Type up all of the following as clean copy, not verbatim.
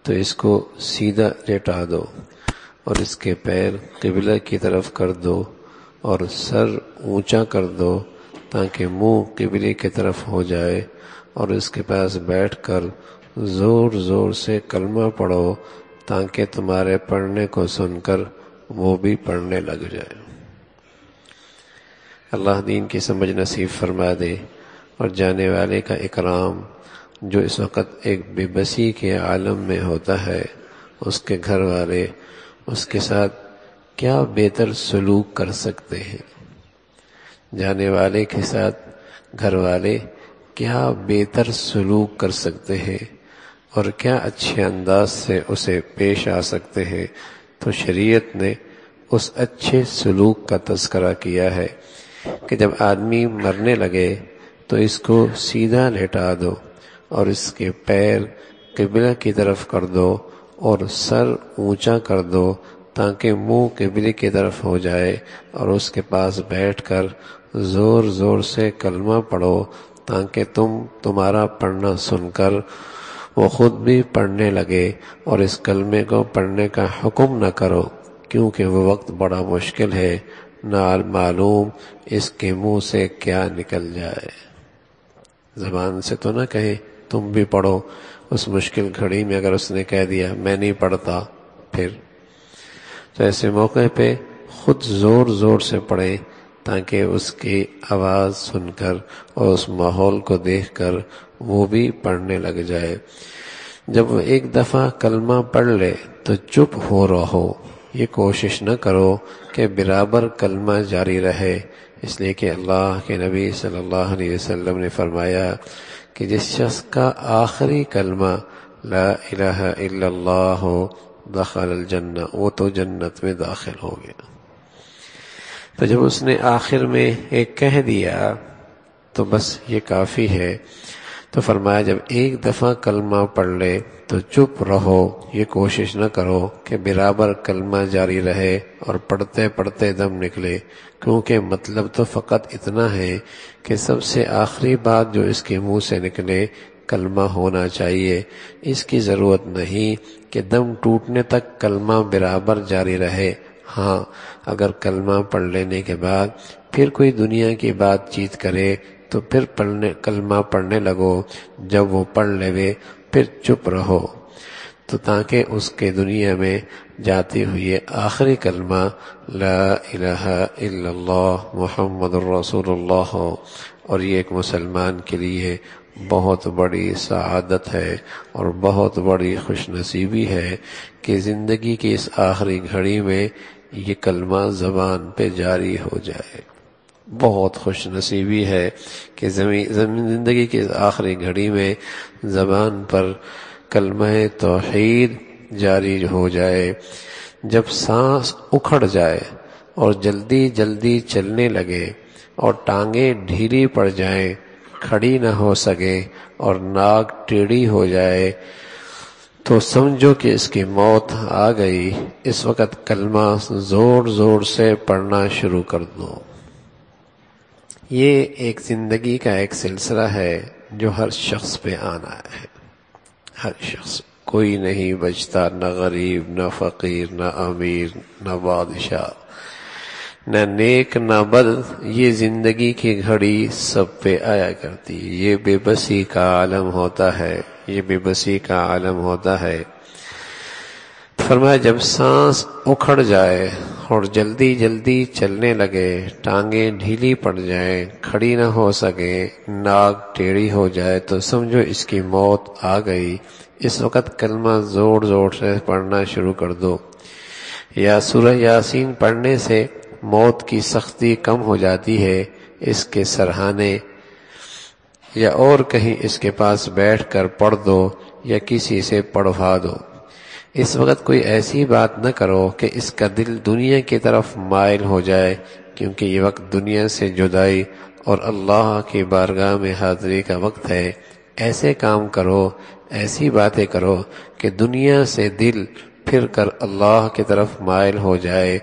تو اس کو سیدھا لیٹا دو اور اس کے پیر قبلہ کی طرف کر دو اور سر اونچا کر دو تاکہ منہ قبلے کی طرف ہو جائے، اور اس کے پاس بیٹھ کر زور زور سے کلمہ پڑھو تاکہ تمہارے پڑھنے کو سن کر وہ بھی پڑھنے لگ جائے۔ اللہ دین کی سمجھ نصیب فرما دے، اور جانے والے کا اکرام جو اس وقت ایک بے بسی کے عالم میں ہوتا ہے، اس کے گھر والے اس کے ساتھ کیا بہتر سلوک کر سکتے ہیں؟ جانے والے کے ساتھ گھر والے کیا بہتر سلوک کر سکتے ہیں اور کیا اچھے انداز سے اسے پیش آ سکتے ہیں؟ تو شریعت نے اس اچھے سلوک کا تذکرہ کیا ہے کہ جب آدمی مرنے لگے تو اس کو سیدھا لیٹا دو اور اس کے پیر قبلہ کی طرف کر دو اور سر اونچا کر دو تاکہ منہ قبلے کی طرف ہو جائے، اور اس کے پاس بیٹھ کر زور زور سے کلمہ پڑھو تاکہ تمہارا پڑھنا سن کر وہ خود بھی پڑھنے لگے، اور اس کلمے کو پڑھنے کا حکم نہ کرو کیونکہ وہ وقت بڑا مشکل ہے، نہ معلوم اس کے منہ سے کیا نکل جائے۔ زبان سے تو نہ کہے تم بھی پڑھو، اس مشکل گھڑی میں اگر اس نے کہہ دیا میں نہیں پڑھتا پھر، تو ایسے موقع پہ خود زور زور سے پڑھیں تاکہ اس کی آواز سن کر اور اس ماحول کو دیکھ کر وہ بھی پڑھنے لگ جائے۔ جب وہ ایک دفعہ کلمہ پڑھ لے تو چپ ہو رہو، یہ کوشش نہ کرو کہ برابر کلمہ جاری رہے، اس لیے کہ اللہ کے نبی صلی اللہ علیہ وسلم نے فرمایا کہ جس شخص کا آخری کلمہ لا الہ الا اللہ ہو دخل الجنہ، وہ تو جنت میں داخل ہو گیا۔ تو جب اس نے آخر میں ایک کہہ دیا تو بس یہ کافی ہے۔ تو فرمایا جب ایک دفعہ کلمہ پڑھ لے تو چپ رہو، یہ کوشش نہ کرو کہ برابر کلمہ جاری رہے اور پڑھتے پڑھتے دم نکلے، کیونکہ مطلب تو فقط اتنا ہے کہ سب سے آخری بات جو اس کے منہ سے نکلے کلمہ ہونا چاہیے۔ اس کی ضرورت نہیں کہ دم ٹوٹنے تک کلمہ برابر جاری رہے۔ ہاں، اگر کلمہ پڑھ لینے کے بعد پھر کوئی دنیا کی بات چیت کرے تو پھر کلمہ پڑھنے لگو، جب وہ پڑھ لے پھر چپ رہو، تو تاکہ اس کے دنیا میں جاتی ہوئی آخری کلمہ لا الہ الا اللہ محمد الرسول اللہ ہو، اور یہ ایک مسلمان کے لیے بہت بڑی سعادت ہے اور بہت بڑی خوش نصیبی ہے کہ زندگی کی اس آخری گھڑی میں یہ کلمہ زبان پہ جاری ہو جائے۔ بہت خوش نصیبی ہے کہ زندگی کی اس آخری گھڑی میں زبان پر کلمہ توحید جاری ہو جائے۔ جب سانس اکھڑ جائے اور جلدی جلدی چلنے لگے اور ٹانگیں ڈھیلی پڑ جائیں، کھڑی نہ ہو سکے اور ناک ٹیڑھی ہو جائے، تو سمجھو کہ اس کی موت آ گئی۔ اس وقت کلمہ زور زور سے پڑھنا شروع کر دو۔ یہ ایک زندگی کا ایک سلسلہ ہے جو ہر شخص پہ آنا ہے، ہر شخص، کوئی نہیں بچتا، نہ غریب، نہ فقیر، نہ امیر، نہ بادشاہ، نہ نیک نہ بد، یہ زندگی کی گھڑی سب پہ آیا کرتی ہے۔ یہ بے بسی کا عالم ہوتا ہے، یہ بے بسی کا عالم ہوتا ہے۔ فرمایا جب سانس اکھڑ جائے اور جلدی جلدی چلنے لگے، ٹانگیں ڈھیلی پڑ جائیں، کھڑی نہ ہو سکے، ناک ٹیڑھی ہو جائے، تو سمجھو اس کی موت آ گئی۔ اس وقت کلمہ زور زور سے پڑھنا شروع کر دو۔ یا سورہ یاسین پڑھنے سے موت کی سختی کم ہو جاتی ہے، اس کے سرہانے یا اور کہیں اس کے پاس بیٹھ کر پڑھ دو یا کسی سے پڑھوا دو۔ اس وقت کوئی ایسی بات نہ کرو کہ اس کا دل دنیا کی طرف مائل ہو جائے، کیونکہ یہ وقت دنیا سے جدائی اور اللہ کی بارگاہ میں حاضری کا وقت ہے۔ ایسے کام کرو، ایسی باتیں کرو کہ دنیا سے دل پھر کر اللہ کی طرف مائل ہو جائے۔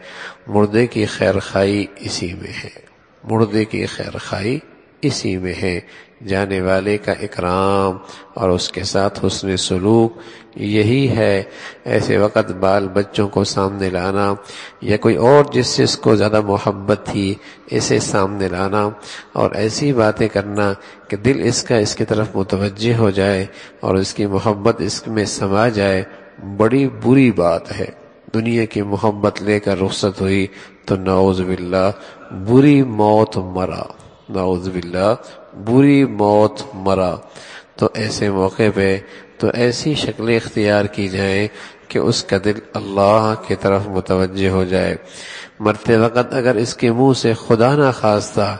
مردے کی خیر خائی اسی میں ہے، مردے کی خیر خائی اسی میں ہے جانے والے کا اکرام اور اس کے ساتھ حسن سلوک. یہی ہے ایسے وقت بال بچوں کو سامنے لانا یا کوئی اور جس سے اس کو زیادہ محبت تھی اسے سامنے لانا اور ایسی باتیں کرنا کہ دل اس کا اس کی طرف متوجہ ہو جائے اور اس کی محبت اس میں سما جائے، بڑی بری بات ہے. دنیا کی محبت لے کر رخصت ہوئی تو نعوذ باللہ بری موت مرا، نعوذ باللہ بری موت مرا. تو ایسے موقع پہ تو ایسی شکلیں اختیار کی جائیں کہ اس کا دل اللہ کی طرف متوجہ ہو جائے. مرتے وقت اگر اس کے منہ سے خدا نہ خواستہ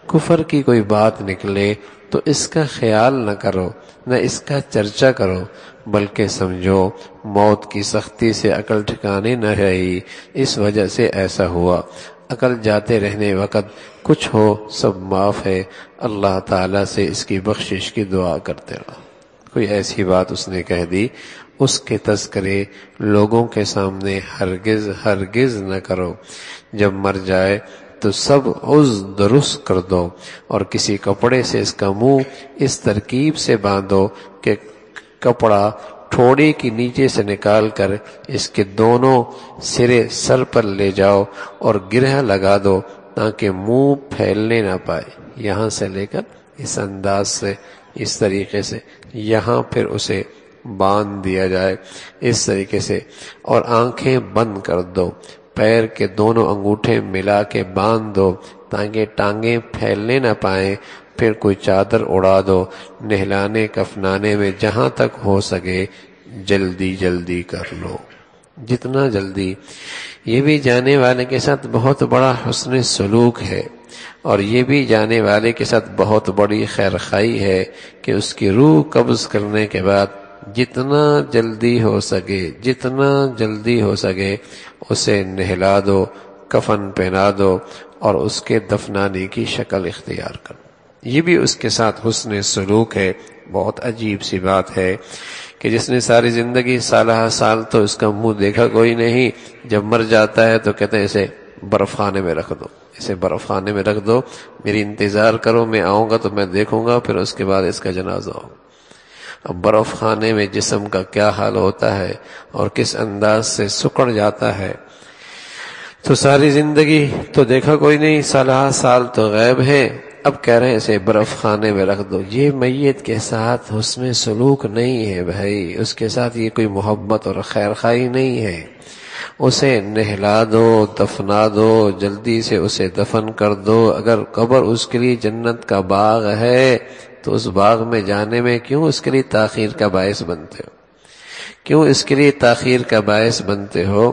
کفر کی کوئی بات نکلے تو اس کا خیال نہ کرو، نہ اس کا چرچا کرو، بلکہ سمجھو موت کی سختی سے عقل ٹھکانے نہ رہی، اس وجہ سے ایسا ہوا. عقل جاتے رہنے وقت کچھ ہو سب معاف ہے، اللہ تعالیٰ سے اس کی بخشش کی دعا کرتے رہو. کوئی ایسی بات اس نے کہہ دی، اس کے تذکرے لوگوں کے سامنے ہرگز ہرگز نہ کرو. جب مر جائے تو سب عز درست کر دو اور کسی کپڑے سے اس کا منہ اس ترکیب سے باندھو کہ کپڑا ٹھوڑی کی نیچے سے نکال کر اس کے دونوں سرے سر پر لے جاؤ اور گرہ لگا دو تاکہ منہ پھیلنے نہ پائے. یہاں سے لے کر اس انداز سے اس طریقے سے یہاں پھر اسے باندھ دیا جائے اس طریقے سے، اور آنکھیں بند کر دو، پیر کے دونوں انگوٹھے ملا کے باندھ دو تاکہ ٹانگیں پھیلنے نہ پائیں. پھر کوئی چادر اڑا دو. نہلانے کفنانے میں جہاں تک ہو سکے جلدی جلدی کر لو، جتنا جلدی. یہ بھی جانے والے کے ساتھ بہت بڑا حسن سلوک ہے اور یہ بھی جانے والے کے ساتھ بہت بڑی خیر خواہی ہے کہ اس کی روح قبض کرنے کے بعد جتنا جلدی ہو سکے اسے نہلا دو، کفن پہنا دو اور اس کے دفنانے کی شکل اختیار کرو. یہ بھی اس کے ساتھ حسن سلوک ہے. بہت عجیب سی بات ہے کہ جس نے ساری زندگی سالہ سال تو اس کا منہ دیکھا کوئی نہیں، جب مر جاتا ہے تو کہتے ہیں اسے برف خانے میں رکھ دو، اسے برف خانے میں رکھ دو، میری انتظار کرو، میں آؤں گا تو میں دیکھوں گا، پھر اس کے بعد اس کا جنازہ ہو. اب برف خانے میں جسم کا کیا حال ہوتا ہے اور کس انداز سے سکڑ جاتا ہے. تو ساری زندگی تو دیکھا کوئی نہیں، سالہ سال تو غائب ہے، اب کہہ رہے ہیں اسے برف خانے میں رکھ دو. یہ میت کے ساتھ حسن سلوک نہیں ہے بھائی، اس کے ساتھ یہ کوئی محبت اور خیر خواہی نہیں ہے. اسے نہلا دو، دفنا دو، جلدی سے اسے دفن کر دو. اگر قبر اس کے لیے جنت کا باغ ہے تو اس باغ میں جانے میں کیوں اس کے لیے تاخیر کا باعث بنتے ہو؟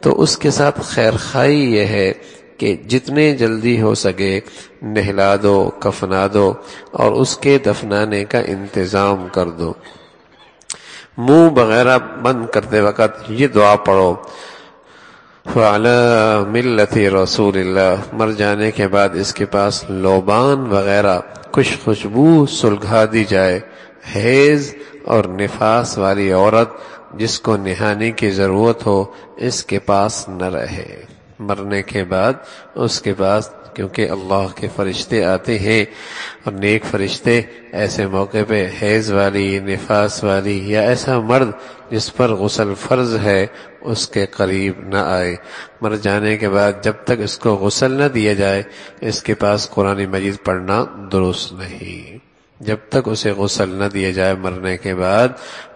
تو اس کے ساتھ خیر خواہی یہ ہے کہ جتنے جلدی ہو سکے نہلا دو، کفنا دو اور اس کے دفنانے کا انتظام کر دو. منہ وغیرہ بند کرتے وقت یہ دعا پڑھو، وَعَلَى مِلَّةِ رَسُولِ اللَّهِ. مر جانے کے بعد اس کے پاس لوبان وغیرہ کچھ خوشبو سلگھا دی جائے. حیض اور نفاس والی عورت جس کو نہانے کی ضرورت ہو اس کے پاس نہ رہے. مرنے کے بعد اس کے پاس، کیونکہ اللہ کے فرشتے آتے ہیں اور نیک فرشتے ایسے موقع پہ حیض والی، نفاس والی یا ایسا مرد جس پر غسل فرض ہے اس کے قریب نہ آئے. مر جانے کے بعد جب تک اس کو غسل نہ دیا جائے اس کے پاس قرآن مجید پڑھنا درست نہیں. جب تک اسے غسل نہ دیا جائے مرنے کے بعد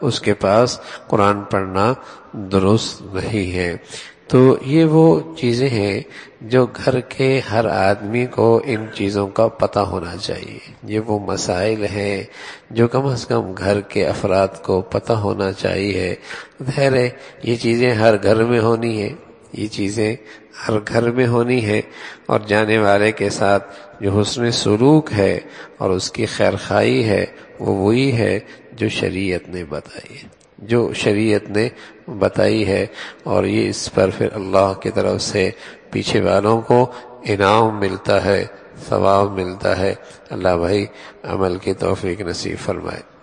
اس کے پاس قرآن پڑھنا درست نہیں ہے. تو یہ وہ چیزیں ہیں جو گھر کے ہر آدمی کو ان چیزوں کا پتہ ہونا چاہیے. یہ وہ مسائل ہیں جو کم از کم گھر کے افراد کو پتہ ہونا چاہیے. ظاہر ہے یہ چیزیں ہر گھر میں ہونی ہے اور جانے والے کے ساتھ جو حسن سلوک ہے اور اس کی خیر خواہی ہے وہ وہی ہے جو شریعت نے بتائی ہے اور یہ اس پر پھر اللہ کی طرف سے پیچھے والوں کو انعام ملتا ہے، ثواب ملتا ہے. اللہ بھائی عمل کی توفیق نصیب فرمائے.